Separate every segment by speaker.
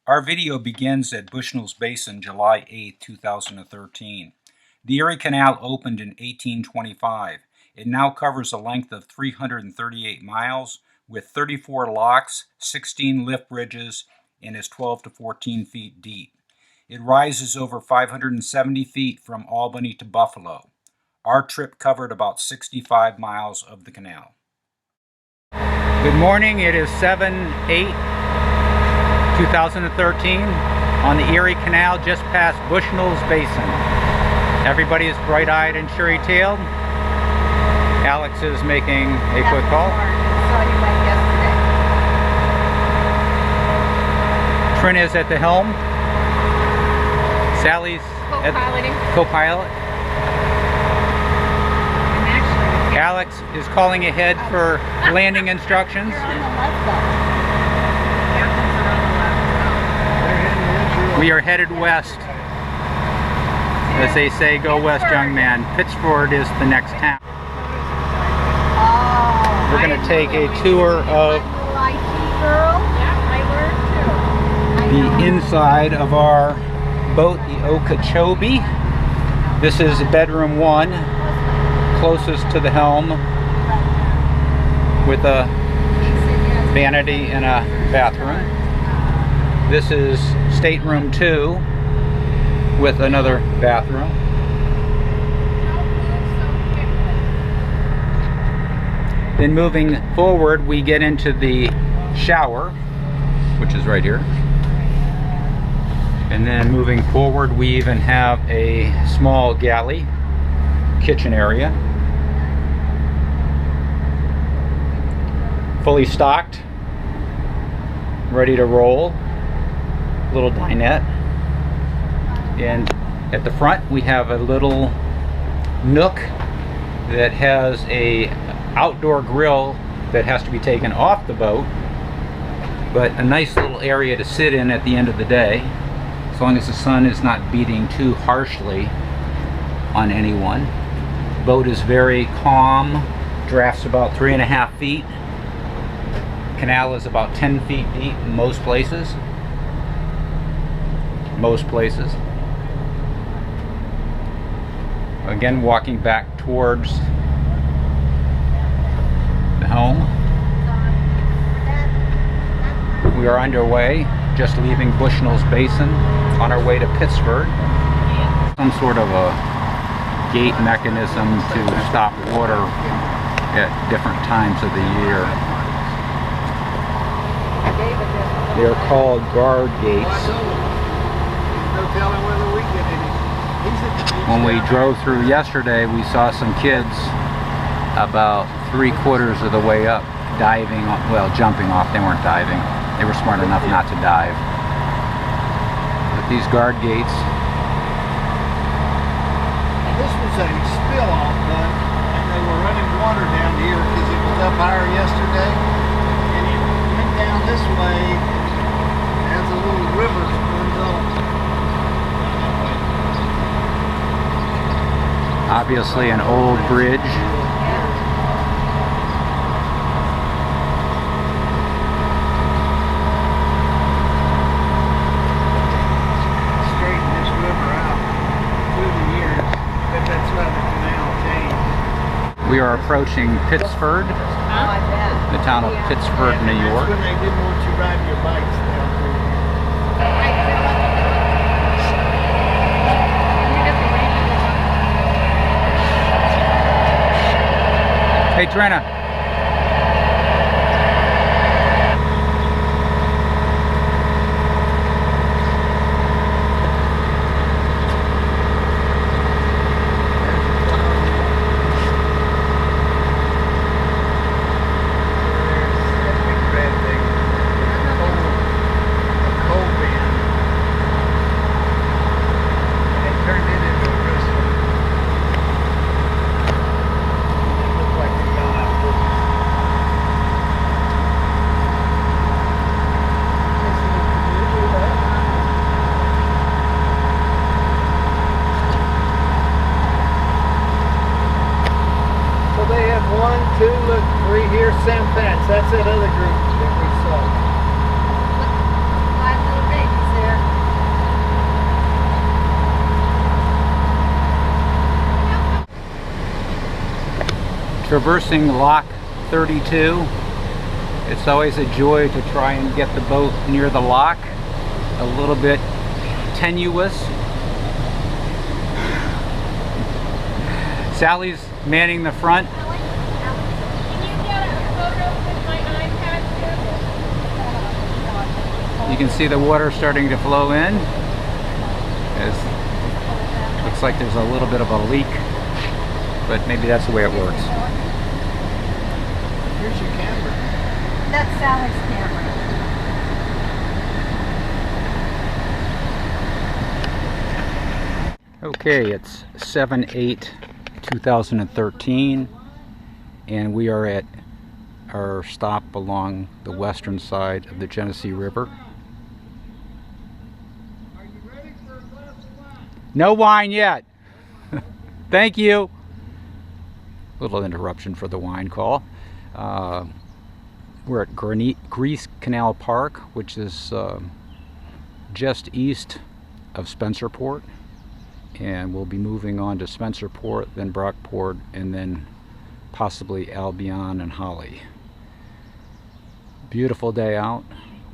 Speaker 1: Our video begins at Bushnell Basin, July 8, 2013. The Erie Canal opened in 1825. It now covers a length of 338 miles with 34 locks, 16 lift bridges, and is 12 to 14 feet deep. It rises over 570 feet from Albany to Buffalo. Our trip covered about 65 miles of the canal.
Speaker 2: Good morning. It is 7/8/2013 on the Erie Canal just past Bushnell Basin. Everybody is bright-eyed and cherry-tailed. Alex is making a quick call. Trina is at the helm. Sally's co-pilot. Alex is calling ahead for landing instructions. We are headed west. As they say, go west, young man. Pittsford is the next town. We're going to take a tour of the inside of our boat, the Okeechobee. This is bedroom 1, closest to the helm, with a vanity and a bathroom. This is stateroom 2 with another bathroom. Then moving forward, we get into the shower, which is right here. And then moving forward, we even have a small galley kitchen area. Fully stocked, ready to roll. Little dinette. And at the front we have a little nook that has a outdoor grill that has to be taken off the boat, but a nice little area to sit in at the end of the day, as long as the sun is not beating too harshly on anyone. The boat is very calm, drafts about 3.5 feet. Canal is about 10 feet deep in most places. Again, walking back towards the helm. We are underway, just leaving Bushnell Basin on our way to Pittsford. Some sort of a gate mechanism to stop water at different times of the year. They are called guard gates. When we drove through yesterday, we saw some kids about 3/4 of the way up diving, well, jumping off. They weren't diving. They were smart enough not to dive. But these guard gates.
Speaker 3: This was a spill off, but they were running water down here because it was up higher yesterday, and it went down this way as a little river runs off.
Speaker 2: Obviously an old bridge.
Speaker 3: Straighten this river out through the years, but that's why the canal changed.
Speaker 2: We are approaching Pittsford, the town of Pittsford, New York.
Speaker 3: That's when they didn't want you riding your bikes down through.
Speaker 2: Hey, Trina. traversing Lock 32. It's always a joy to try and get the boat near the lock. A little bit tenuous. Sally's manning the front.
Speaker 4: Can you get a photo with my iPad too?
Speaker 2: You can see the water starting to flow in. Looks like there's a little bit of a leak, but maybe that's the way it works.
Speaker 3: Here's your camera.
Speaker 4: That's Sally's camera.
Speaker 2: Okay, it's 7/8/2013, and we are at our stop along the western side of the Genesee River.
Speaker 3: Are you ready for a glass of wine?
Speaker 2: No wine yet. Thank you. Little interruption for the wine call. We're at Grease Canal Park, which is just east of Spencerport, and we'll be moving on to Spencerport, then Brockport, and then possibly Albion and Holley. Beautiful day out.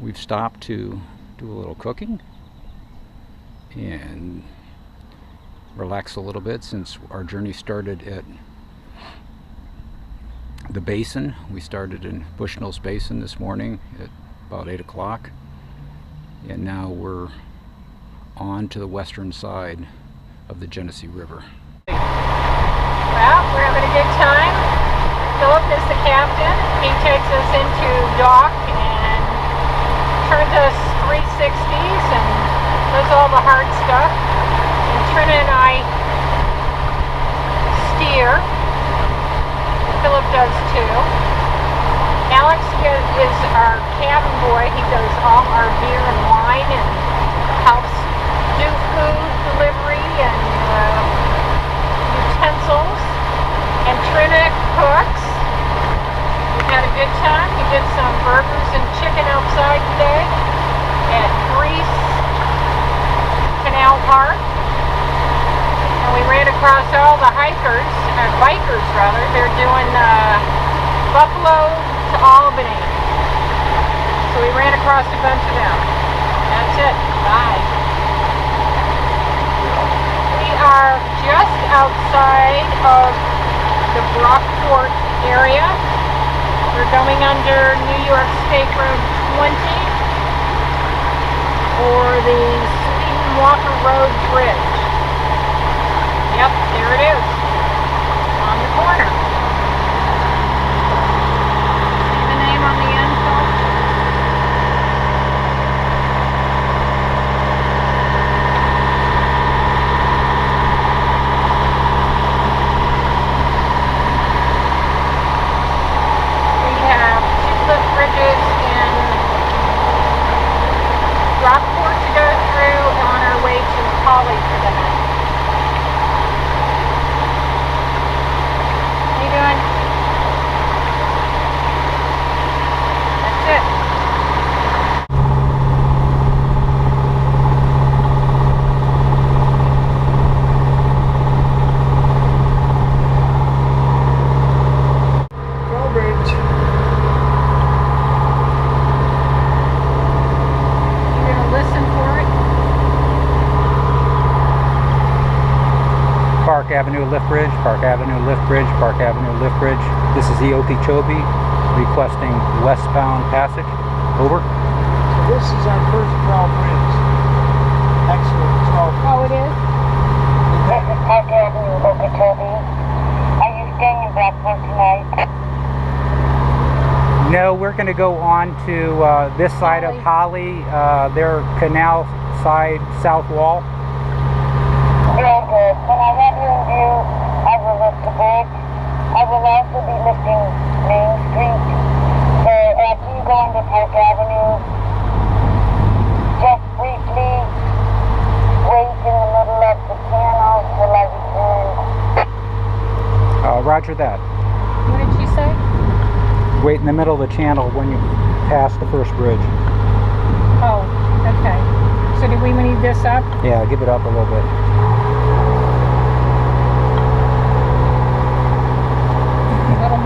Speaker 2: We've stopped to do a little cooking and relax a little bit since our journey started at the basin. We started in Bushnell Basin this morning at about 8 o'clock, and now we're on to the western side of the Genesee River.
Speaker 4: Well, we're having a good time. Philip is the captain. He takes us into dock and turns us 360s and does all the hard stuff. And Trina and I steer. Philip does too. Alex is our cabin boy. He does all our beer and wine and helps do food delivery and utensils. And Trina cooks. We've had a good time. We did some burgers and chicken outside today at Grease Canal Park. And we ran across all the bikers rather. They're doing Buffalo to Albany. So we ran across a bunch of them. That's it. Bye. We are just outside of the Brockport area. We're going under New York State Road 20 or the Sweden Walker Road Bridge. Yep, there it is. On the corner. See the name on the end, folks? We have 2 lift bridges in Brockport to go through and on our way to Holley for the night. That's it.
Speaker 3: Drawbridge.
Speaker 4: You're gonna listen for it?
Speaker 2: Park Avenue Lift Bridge, Park Avenue Lift Bridge, Park Avenue Lift Bridge. This is the Okeechobee requesting westbound passage. Over.
Speaker 3: So this is our first drawbridge. Actual drawbridge.
Speaker 4: Oh, it is?
Speaker 5: This is Park Avenue, Okeechobee. Are you staying in Brockport tonight?
Speaker 2: No, we're going to go on to this side of Holley, their canal side south wall.
Speaker 5: Very good. When I have you in view, I will lift the bridge. I will also be lifting Main Street. So after you go into Park Avenue, just briefly wait in the middle of the canal till I return.
Speaker 2: Roger that.
Speaker 4: What did she say?
Speaker 2: Wait in the middle of the channel when you pass the first bridge.
Speaker 4: Oh, okay. So do we need this up?
Speaker 2: Yeah, give it up a little bit.
Speaker 4: A little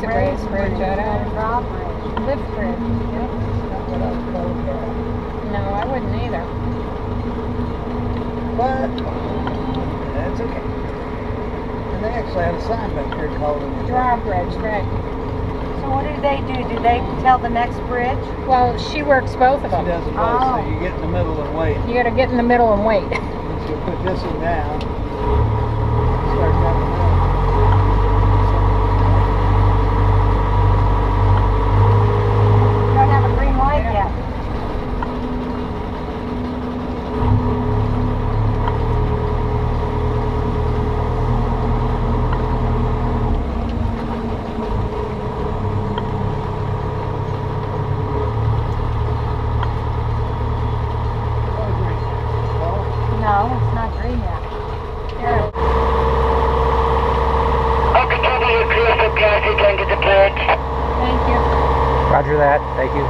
Speaker 4: exit raised bridge, I don't.
Speaker 5: Drawbridge.
Speaker 4: Lift bridge.
Speaker 5: Yep. That's what I was told there.
Speaker 4: No, I wouldn't either.
Speaker 3: But that's okay. And they actually had a sign back here calling it
Speaker 4: Drawbridge, right.
Speaker 5: So what do they do? Do they tell the next bridge?
Speaker 4: Well, she works both of
Speaker 3: She
Speaker 4: them.
Speaker 3: does them both, so you get in the middle and wait.
Speaker 4: You gotta get in the middle and wait.
Speaker 3: And she'll put this one down. Start down the middle.
Speaker 5: We don't have a green light yet. No, it's not green yet.
Speaker 4: Here.
Speaker 5: Okeechobee, you're clear for passage under the bridge.
Speaker 4: Thank you.
Speaker 2: Roger that. Thank you.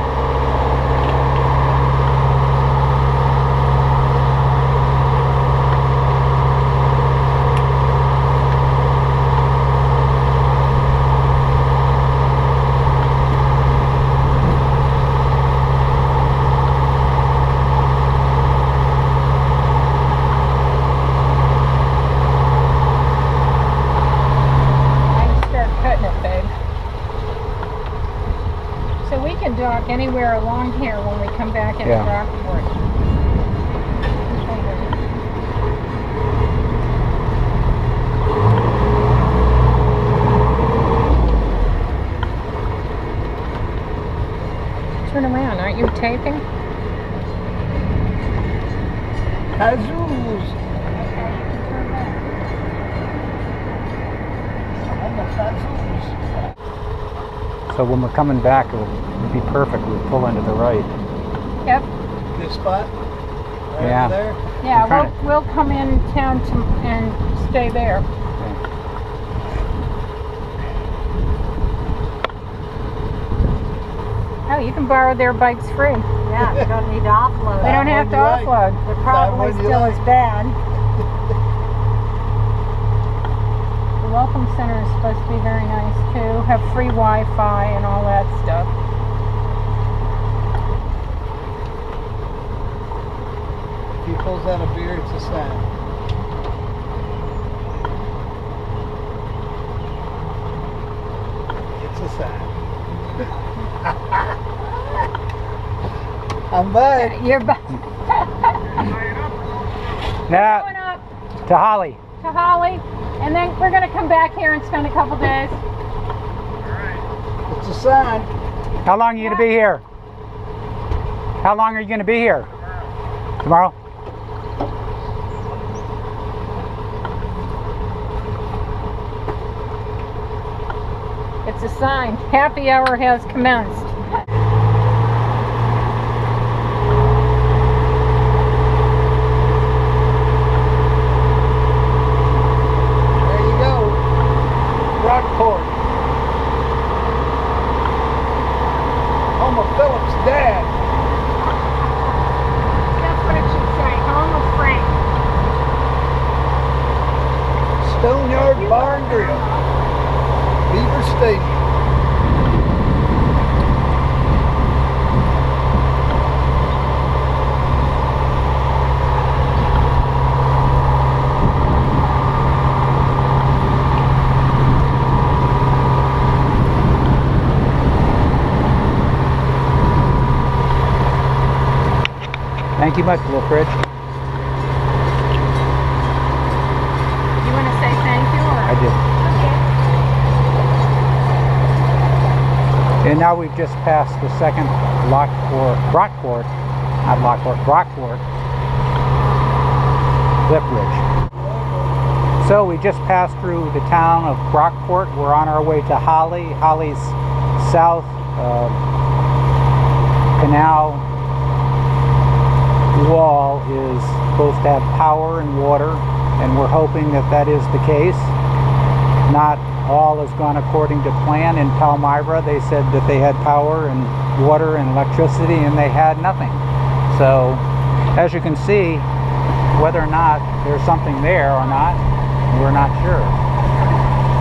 Speaker 4: I can start cutting it, babe. So we can dock anywhere along here when we come back into
Speaker 2: Yeah.
Speaker 4: Brockport. Turn around, aren't you taping?
Speaker 3: Kazoos! On the kazoos.
Speaker 2: So when we're coming back, it would be perfect. We'd pull into the right.
Speaker 4: Yep.
Speaker 3: Good spot? Right
Speaker 2: Yeah.
Speaker 3: over there?
Speaker 4: Yeah,
Speaker 2: I'm trying
Speaker 4: we'll come in town and stay there. Oh, you can borrow their bikes free.
Speaker 5: Yeah, you don't need to offload.
Speaker 4: They don't have to
Speaker 3: That one you like.
Speaker 4: offload.
Speaker 5: They're probably
Speaker 3: That one you
Speaker 5: still
Speaker 3: like.
Speaker 5: as bad.
Speaker 4: The Welcome Center is supposed to be very nice too. Have free Wi-Fi and all that stuff.
Speaker 3: If he pulls out a beer, it's a sign. It's a sign. I'm back.
Speaker 4: You're back.
Speaker 2: Now
Speaker 4: Going up
Speaker 2: to Holley.
Speaker 4: to Holley, and then we're gonna come back here and spend a couple days.
Speaker 3: It's a sign.
Speaker 2: How long are you going to be here? How long are you going to be here? Tomorrow?
Speaker 4: It's a sign. Happy hour has commenced.
Speaker 3: There you go. Brockport. Home of Philip's dad.
Speaker 4: That's what it should say. Home of Frank.
Speaker 3: Stoneyard Bar and Grill. Beaver Stadium.
Speaker 2: Thank you much, Little Fridge.
Speaker 4: You want to say thank you? Or?
Speaker 2: I did.
Speaker 4: Okay.
Speaker 2: And now we've just passed the second Brockport lift bridge. So we just passed through the town of Brockport. We're on our way to Holley. Holley's south canal wall is supposed to have power and water, and we're hoping that that is the case. Not all has gone according to plan. In Palmyra, they said that they had power and water and electricity, and they had nothing. So, as you can see, whether or not there's something there or not, we're not sure.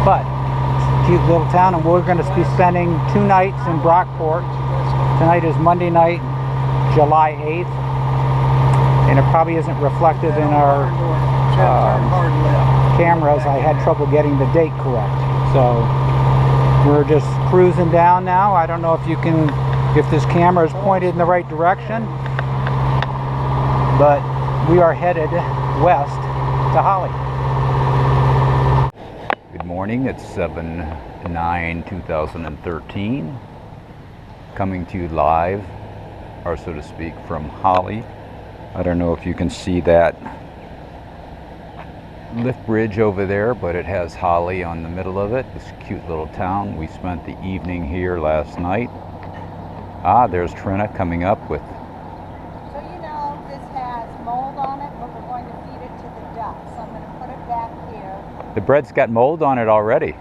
Speaker 2: But cute little town, and we're going to be spending 2 nights in Brockport. Tonight is Monday night, July 8th, and it probably isn't reflective in our cameras. I had trouble getting the date correct, so we're just cruising down now. I don't know if this camera is pointed in the right direction, but we are headed west to Holley. Good morning. It's 7/9/2013, coming to you live, or so to speak, from Holley. I don't know if you can see that lift bridge over there, but it has Holley on the middle of it. This cute little town. We spent the evening here last night. There's Trina coming up with.
Speaker 6: So you know this has mold on it, but we're going to feed it to the ducks. So I'm going to put it back here.
Speaker 2: The bread's got mold on it already.
Speaker 6: This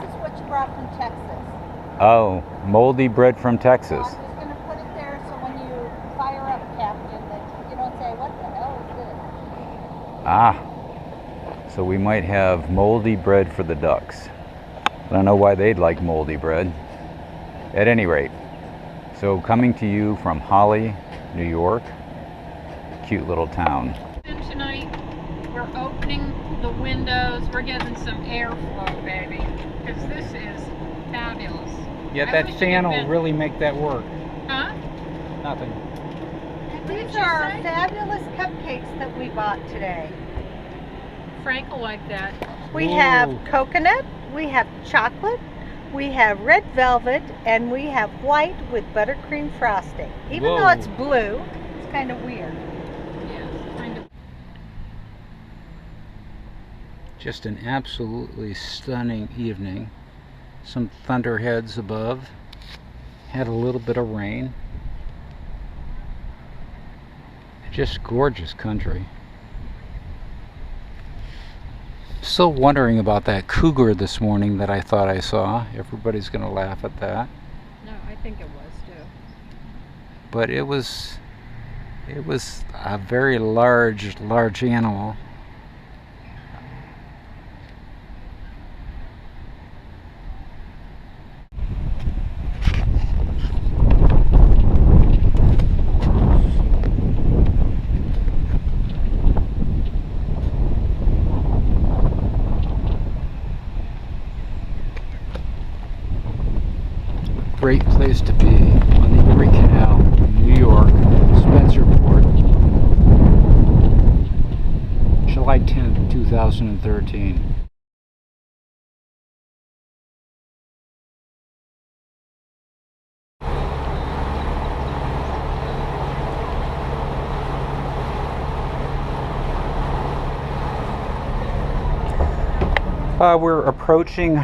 Speaker 6: is what you brought from Texas.
Speaker 2: Oh, moldy bread from
Speaker 6: So
Speaker 2: Texas.
Speaker 6: I'm just going to put it there so when you fire up, Captain, that you don't say, what the hell is this?
Speaker 2: So we might have moldy bread for the ducks. I don't know why they'd like moldy bread. At any rate, so coming to you from Holley, New York, cute little town.
Speaker 4: Tonight, we're opening the windows. We're getting some airflow, baby, because this is fabulous.
Speaker 2: Yeah,
Speaker 4: I
Speaker 2: that
Speaker 4: wish
Speaker 2: fan
Speaker 4: it
Speaker 2: will
Speaker 4: had been-
Speaker 2: really make that work.
Speaker 4: Huh?
Speaker 2: Nothing.
Speaker 6: These are our fabulous cupcakes that we bought today.
Speaker 4: Frank will like that.
Speaker 6: We
Speaker 2: Ooh.
Speaker 6: have coconut, we have chocolate, we have red velvet, and we have white with buttercream frosting. Even though
Speaker 2: Whoa.
Speaker 6: it's blue, it's kind of weird.
Speaker 4: Yeah, kind of.
Speaker 2: Just an absolutely stunning evening. Some thunderheads above. Had a little bit of rain. Just gorgeous country. Still wondering about that cougar this morning that I thought I saw. Everybody's gonna laugh at that.
Speaker 4: No, I think it was too.
Speaker 2: But it was a very large animal. Great place to be on the Erie Canal in New York, Spencerport, July 10th, 2013. We're approaching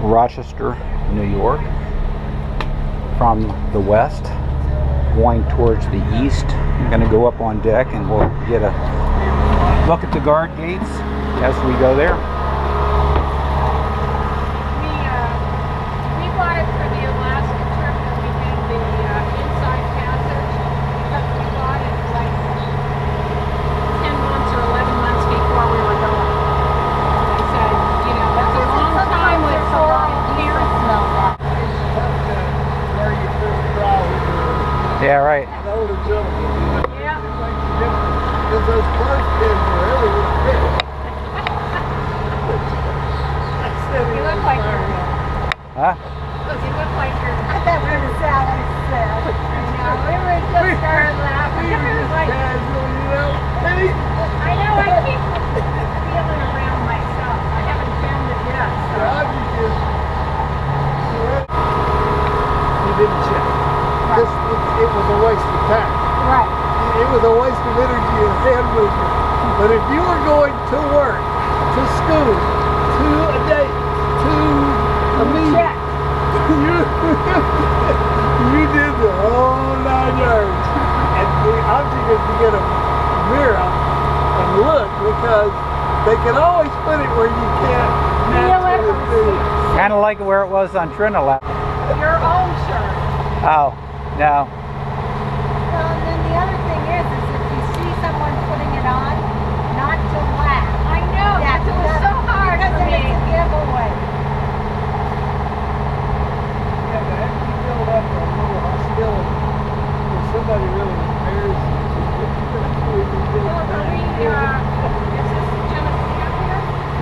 Speaker 2: Rochester, New York, from the west, going towards the east. I'm going to go up on deck and we'll get a look at the guard gates as we go there.
Speaker 4: We bought it for the Alaska trip that we did the inside passage because we bought it like 10 months or 11 months before we were going. I said, you know, that's a long time with somebody here.
Speaker 2: Yeah, right.
Speaker 3: An older gentleman.
Speaker 4: Yeah.
Speaker 3: Because those first kids were really big.
Speaker 4: You look like you're,
Speaker 2: Huh?
Speaker 4: you look like you're,
Speaker 6: I thought we were sad, I said.
Speaker 4: we were just starting laughing. It was like, I know, I keep feeling around myself. I haven't found it yet, so.
Speaker 3: He didn't check. It was a waste of time.
Speaker 6: Right.
Speaker 3: It was a waste of energy and hand movement. But if you were going to work, to school, to a date, to a meeting, you did the whole 9 yards. And the object is to get a mirror and look, because they can always put it where you can't naturally see.
Speaker 2: Kind of like where it was on Trinidad.
Speaker 4: Your own shirt.
Speaker 2: Oh, no.
Speaker 6: Well, and then the other thing is if you see someone putting it on, not to laugh.
Speaker 4: I know,
Speaker 6: That
Speaker 4: it was so hard
Speaker 6: because
Speaker 4: for
Speaker 6: then
Speaker 4: me.
Speaker 6: it's a giveaway.
Speaker 3: nobody really cares.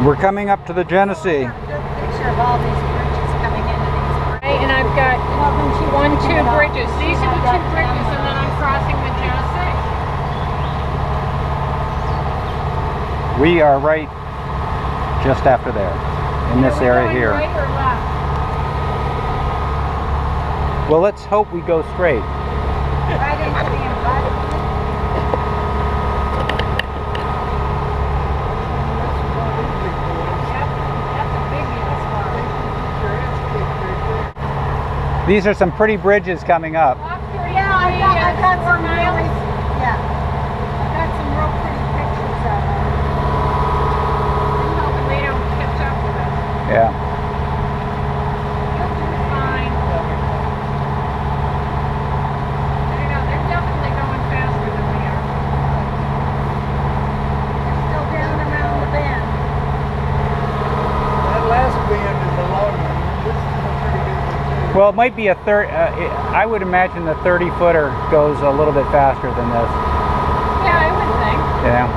Speaker 2: We're coming up to the Genesee.
Speaker 6: Picture of all these bridges coming into these.
Speaker 4: And I've got 2 bridges. These are the 2 bridges, and then I'm crossing the Genesee.
Speaker 2: We are right just after there, in this area here.
Speaker 4: Right or left?
Speaker 2: Well, let's hope we go straight.
Speaker 6: Right into the environment.
Speaker 4: That's a biggie as far.
Speaker 2: These are some pretty bridges coming up.
Speaker 6: Yeah, I got some really, yeah. I got some real pretty pictures of it.
Speaker 4: I'm hoping they don't catch up with us.
Speaker 2: Yeah.
Speaker 4: You'll do fine. I know, they're definitely going faster than we are.
Speaker 6: Still down around the bend.
Speaker 3: That last bend is a long one. This is a pretty good one too.
Speaker 2: Well, it might be a I would imagine the 30-footer goes a little bit faster than this.
Speaker 4: Yeah, I would think.
Speaker 2: Yeah.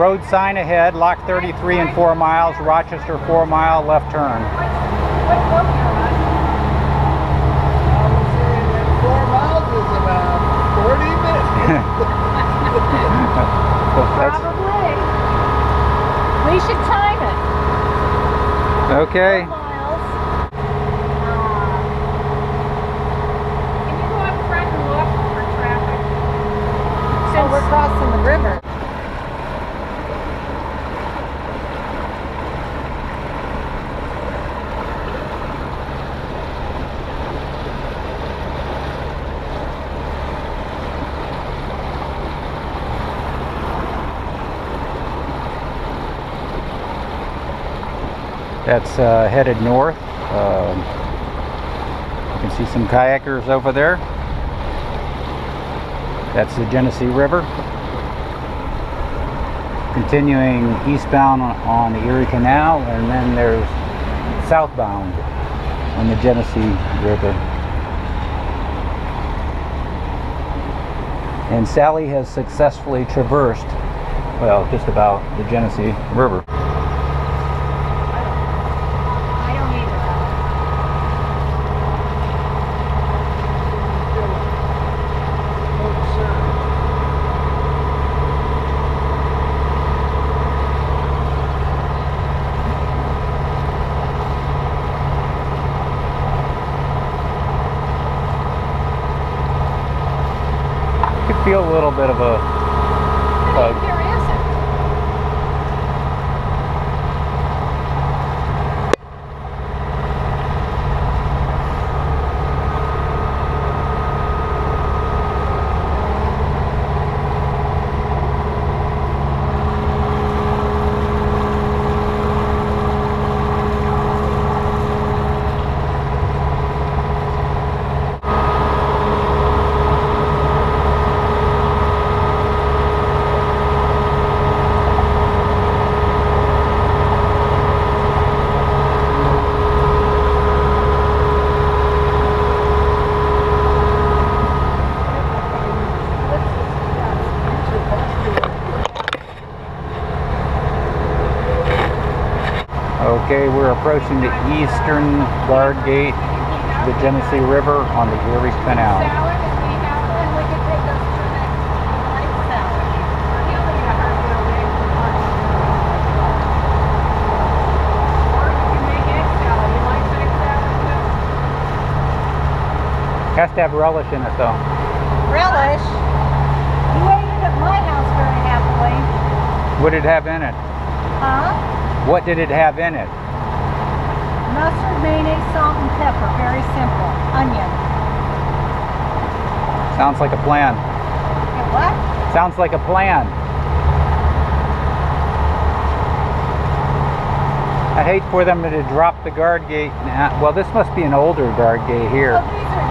Speaker 2: Road sign ahead, lock 33 in 4 miles, Rochester 4 mile left turn.
Speaker 4: What boat you're on?
Speaker 3: I would say that 4 miles is about 40 minutes.
Speaker 4: Probably. We should time it.
Speaker 2: Okay.
Speaker 4: Miles. Can you go up front and look for traffic?
Speaker 6: So we're crossing the river.
Speaker 2: That's headed north. You can see some kayakers over there. That's the Genesee River. Continuing eastbound on the Erie Canal, and then there's southbound on the Genesee River. And Sally has successfully traversed, well, just about the Genesee River.
Speaker 4: I don't either.
Speaker 2: You can feel a little bit of a tug.
Speaker 4: There isn't.
Speaker 2: Okay, we're approaching the eastern guard gate of the Genesee River on the Erie Canal.
Speaker 4: Salad, and we have, and we could take those two next light salad. He'll eat a hard-boiled egg for lunch. Or you can make egg salad. You like egg salad too?
Speaker 2: Has to have relish in it though.
Speaker 6: Relish. You ate it at my house very happily.
Speaker 2: What did it have in it?
Speaker 6: Huh?
Speaker 2: What did it have in it?
Speaker 6: Mustard, mayonnaise, salt, and pepper. Very simple. Onion.
Speaker 2: Sounds like a plan.
Speaker 6: And what?
Speaker 2: Sounds like a plan. I hate for them to drop the guard gate now. Well, this must be an older guard gate here.
Speaker 6: Well,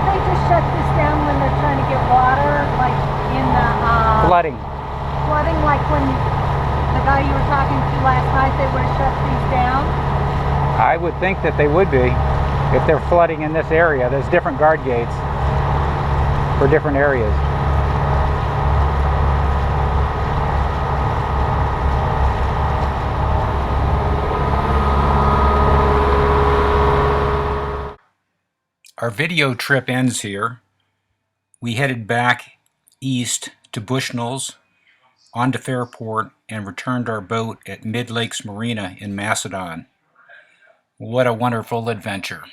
Speaker 6: they just shut this down when they're trying to get water, like in the
Speaker 2: Flooding.
Speaker 6: flooding, like when the guy you were talking to last night, they would have shut these down.
Speaker 2: I would think that they would be if they're flooding in this area. There's different guard gates. for different areas.
Speaker 1: Our video trip ends here. We headed back east to Bushnell's, on to Fairport, and returned our boat at Mid Lakes Marina in Macedon. What a wonderful adventure.